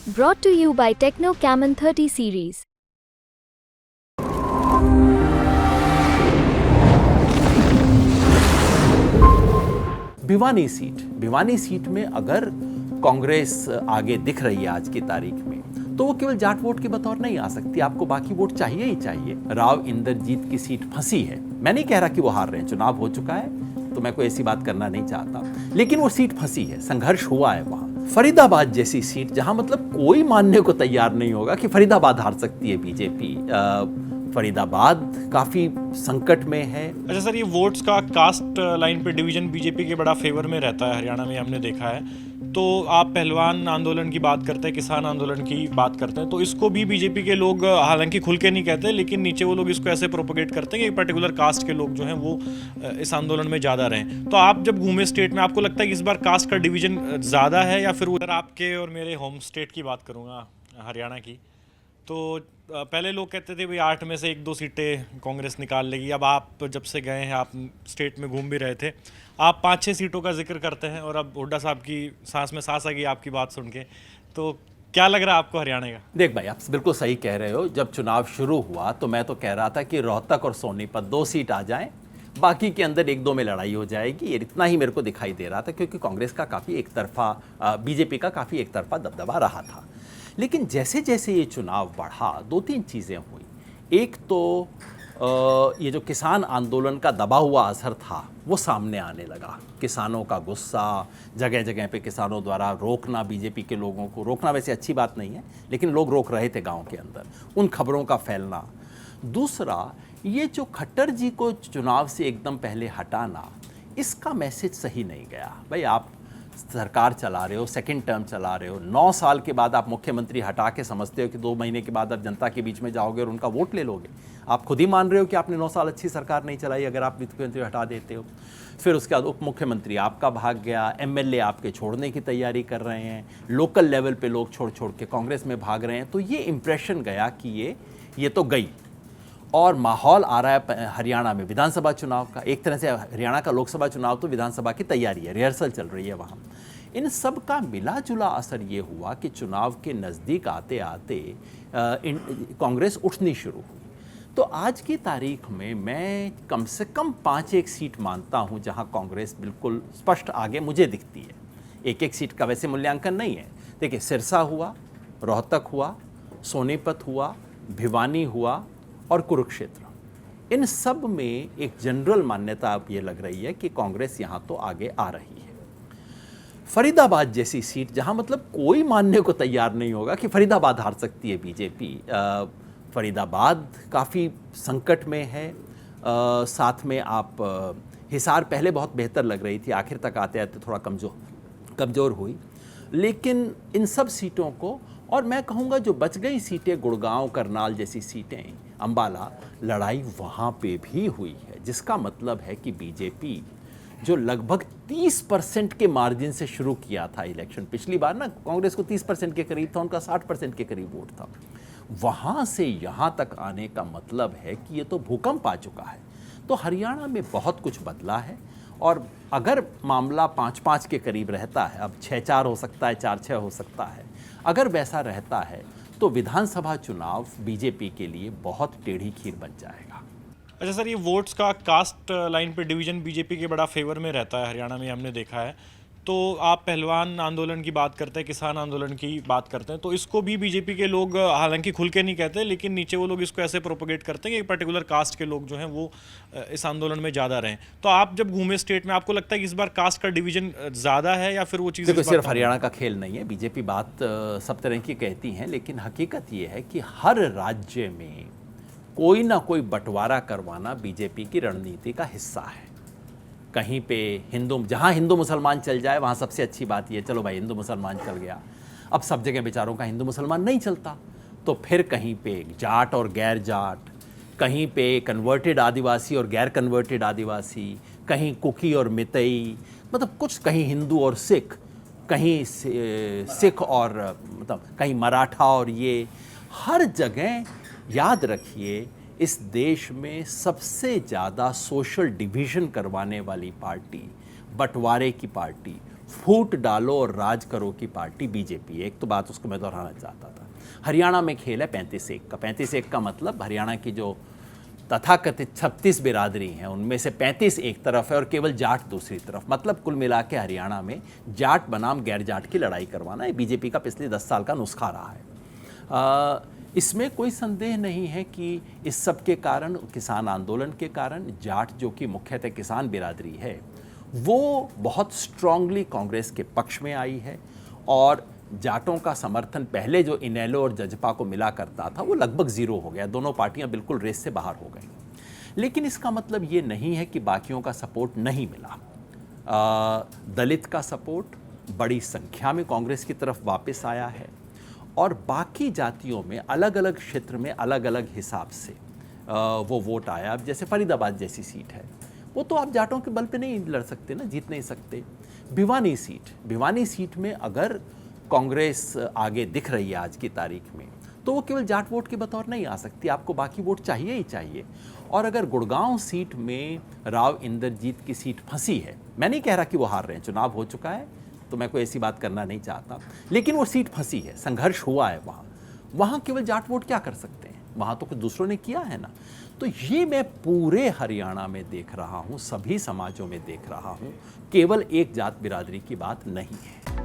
Brought to you by Techno Camon 30 series. Bhiwani seat में अगर कांग्रेस आगे दिख रही है आज की तारीख में, तो वो केवल जाट वोट के बतौर नहीं आ सकती। आपको बाकी वोट चाहिए ही चाहिए। राव इंद्रजीत की सीट फंसी है। मैं नहीं कह रहा कि वो हार रहे हैं, चुनाव हो चुका है, तो मैं कोई ऐसी बात करना नहीं चाहता, लेकिन वो सीट फंसी है, संघर्ष हुआ है वहां। फरीदाबाद जैसी सीट जहां मतलब कोई मानने को तैयार नहीं होगा कि फरीदाबाद हार सकती है बीजेपी। फरीदाबाद काफी संकट में है। अच्छा सर, ये वोट्स का कास्ट लाइन पे डिवीजन बीजेपी के बड़ा फेवर में रहता है, हरियाणा में हमने देखा है। तो आप पहलवान आंदोलन की बात करते हैं, किसान आंदोलन की बात करते हैं, तो इसको भी बीजेपी के लोग हालांकि खुल के नहीं कहते, लेकिन नीचे वो लोग इसको ऐसे प्रोपोगेट करते हैं कि एक पर्टिकुलर कास्ट के लोग जो हैं वो इस आंदोलन में ज़्यादा रहें। तो आप जब घूमे स्टेट में, आपको लगता है कि इस बार कास्ट का डिवीजन ज़्यादा है, या फिर उधर आपके और मेरे होम स्टेट की बात करूँगा हरियाणा की, तो पहले लोग कहते थे भाई 8 में से 1-2 सीटें कांग्रेस निकाल लेगी। अब आप जब से गए हैं, आप स्टेट में घूम भी रहे थे, आप 5-6 सीटों का जिक्र करते हैं, और अब हुड्डा साहब की सांस में सांस आ गई आपकी बात सुन के। तो क्या लग रहा है आपको हरियाणा का? देख भाई, आप बिल्कुल सही कह रहे हो। जब चुनाव शुरू हुआ तो मैं तो कह रहा था कि रोहतक और सोनीपत 2 सीट आ जाएं, बाकी के अंदर 1-2 में लड़ाई हो जाएगी। ये इतना ही मेरे को दिखाई दे रहा था, क्योंकि कांग्रेस का काफ़ी एक तरफा, बीजेपी का काफ़ी एक तरफा दबदबा रहा था। लेकिन जैसे जैसे ये चुनाव बढ़ा, 2-3 चीज़ें हुई। एक तो ये जो किसान आंदोलन का दबा हुआ असर था वो सामने आने लगा। किसानों का गुस्सा, जगह जगह पे किसानों द्वारा रोकना, बीजेपी के लोगों को रोकना वैसे अच्छी बात नहीं है, लेकिन लोग रोक रहे थे गांव के अंदर, उन खबरों का फैलना। दूसरा, ये जो खट्टर जी को चुनाव से एकदम पहले हटाना, इसका मैसेज सही नहीं गया। भाई, आप सरकार चला रहे हो, सेकंड टर्म चला रहे हो, 9 साल के बाद आप मुख्यमंत्री हटा के समझते हो कि 2 महीने के बाद आप जनता के बीच में जाओगे और उनका वोट ले लोगे। आप खुद ही मान रहे हो कि आपने 9 साल अच्छी सरकार नहीं चलाई अगर आप मुख्यमंत्री हटा देते हो। फिर उसके बाद उप मुख्यमंत्री आपका भाग गया, एमएलए आपके छोड़ने की तैयारी कर रहे हैं, लोकल लेवल पे लोग छोड़ छोड़ के कांग्रेस में भाग रहे हैं। तो ये इंप्रेशन गया कि ये तो गई। और माहौल आ रहा है हरियाणा में विधानसभा चुनाव का। एक तरह से हरियाणा का लोकसभा चुनाव तो विधानसभा की तैयारी है, रिहर्सल चल रही है वहाँ। इन सब का मिला जुला असर ये हुआ कि चुनाव के नज़दीक आते आते कांग्रेस उठनी शुरू हुई। तो आज की तारीख में मैं कम से कम 5-1 सीट मानता हूँ जहाँ कांग्रेस बिल्कुल स्पष्ट आगे मुझे दिखती है। 1-1 सीट का वैसे मूल्यांकन नहीं है। देखिए, सिरसा हुआ, रोहतक हुआ, सोनीपत हुआ, भिवानी हुआ और कुरुक्षेत्र, इन सब में एक जनरल मान्यता अब ये लग रही है कि कांग्रेस यहाँ तो आगे आ रही है। फरीदाबाद जैसी सीट जहाँ मतलब कोई मानने को तैयार नहीं होगा कि फरीदाबाद हार सकती है बीजेपी। फरीदाबाद काफ़ी संकट में है। साथ में आप हिसार पहले बहुत बेहतर लग रही थी, आखिर तक आते आते थोड़ा कमज़ोर हुई। लेकिन इन सब सीटों को, और मैं कहूँगा जो बच गई सीटें, गुड़गांव, करनाल जैसी सीटें, अंबाला, लड़ाई वहाँ पे भी हुई है। जिसका मतलब है कि बीजेपी जो लगभग 30% के मार्जिन से शुरू किया था इलेक्शन, पिछली बार ना कांग्रेस को 30% के करीब था, उनका 60% के करीब वोट था, वहाँ से यहाँ तक आने का मतलब है कि ये तो भूकंप आ चुका है। तो हरियाणा में बहुत कुछ बदला है। और अगर मामला 5-5 के करीब रहता है, अब 6-4 हो सकता है, 4-6 हो सकता है, अगर वैसा रहता है तो विधानसभा चुनाव बीजेपी के लिए बहुत टेढ़ी खीर बन जाएगा। अच्छा सर, ये वोट्स का कास्ट लाइन पे डिवीजन बीजेपी के बड़ा फेवर में रहता है, हरियाणा में हमने देखा है। तो आप पहलवान आंदोलन की बात करते हैं, किसान आंदोलन की बात करते हैं, तो इसको भी बीजेपी के लोग हालांकि खुल के नहीं कहते, लेकिन नीचे वो लोग इसको ऐसे प्रोपोगेट करते हैं कि एक पर्टिकुलर कास्ट के लोग जो हैं वो इस आंदोलन में ज़्यादा रहें। तो आप जब घूमे स्टेट में, आपको लगता है कि इस बार कास्ट का डिवीजन ज़्यादा है, या फिर वो चीज़? देखो, सिर्फ हरियाणा का खेल नहीं है। बीजेपी बात सब तरह की कहती हैं, लेकिन हकीकत ये है कि हर राज्य में कोई ना कोई बंटवारा करवाना बीजेपी की रणनीति का हिस्सा है। कहीं पे जहाँ हिंदू मुसलमान चल जाए वहाँ सबसे अच्छी बात ये, चलो भाई हिंदू मुसलमान चल गया। अब सब जगह बेचारों का हिंदू मुसलमान नहीं चलता, तो फिर कहीं पे जाट और गैर जाट, कहीं पे कन्वर्टेड आदिवासी और गैर कन्वर्टेड आदिवासी, कहीं कुकी और मितई, मतलब कुछ, कहीं हिंदू और सिख, कहीं सिख और मतलब कहीं मराठा, और ये हर जगह याद रखिए, इस देश में सबसे ज़्यादा सोशल डिवीज़न करवाने वाली पार्टी, बंटवारे की पार्टी, फूट डालो और राज करो की पार्टी बीजेपी है। एक तो बात उसको मैं दोहराना चाहता था। हरियाणा में खेल है 35-1 का। 35-1 का मतलब हरियाणा की जो तथाकथित 36 बिरादरी हैं उनमें से 35 एक तरफ है और केवल जाट दूसरी तरफ। मतलब कुल मिला के हरियाणा में जाट बनाम गैर जाट की लड़ाई करवाना ये बीजेपी का पिछले 10 साल का नुस्खा रहा है। इसमें कोई संदेह नहीं है कि इस सब के कारण, किसान आंदोलन के कारण, जाट जो कि मुख्यतः किसान बिरादरी है वो बहुत स्ट्रांगली कांग्रेस के पक्ष में आई है और जाटों का समर्थन पहले जो इनेलो और जजपा को मिला करता था वो लगभग ज़ीरो हो गया। दोनों पार्टियां बिल्कुल रेस से बाहर हो गई। लेकिन इसका मतलब ये नहीं है कि बाकियों का सपोर्ट नहीं मिला। दलित का सपोर्ट बड़ी संख्या में कांग्रेस की तरफ वापस आया है और बाकी जातियों में अलग अलग क्षेत्र में अलग अलग हिसाब से वो वोट आया। अब जैसे फरीदाबाद जैसी सीट है वो तो आप जाटों के बल पे नहीं लड़ सकते ना, जीत नहीं सकते। भिवानी सीट में अगर कांग्रेस आगे दिख रही है आज की तारीख में तो वो केवल जाट वोट के बतौर नहीं आ सकती, आपको बाकी वोट चाहिए ही चाहिए। और अगर गुड़गांव सीट में राव इंद्रजीत की सीट फंसी है, मैं नहीं कह रहा कि वो हार रहे हैं, चुनाव हो चुका है तो मैं कोई ऐसी बात करना नहीं चाहता, लेकिन वो सीट फंसी है, संघर्ष हुआ है वहाँ केवल जाट वोट क्या कर सकते हैं, वहाँ तो कुछ दूसरों ने किया है ना। तो ये मैं पूरे हरियाणा में देख रहा हूँ, सभी समाजों में देख रहा हूँ, केवल एक जात बिरादरी की बात नहीं है।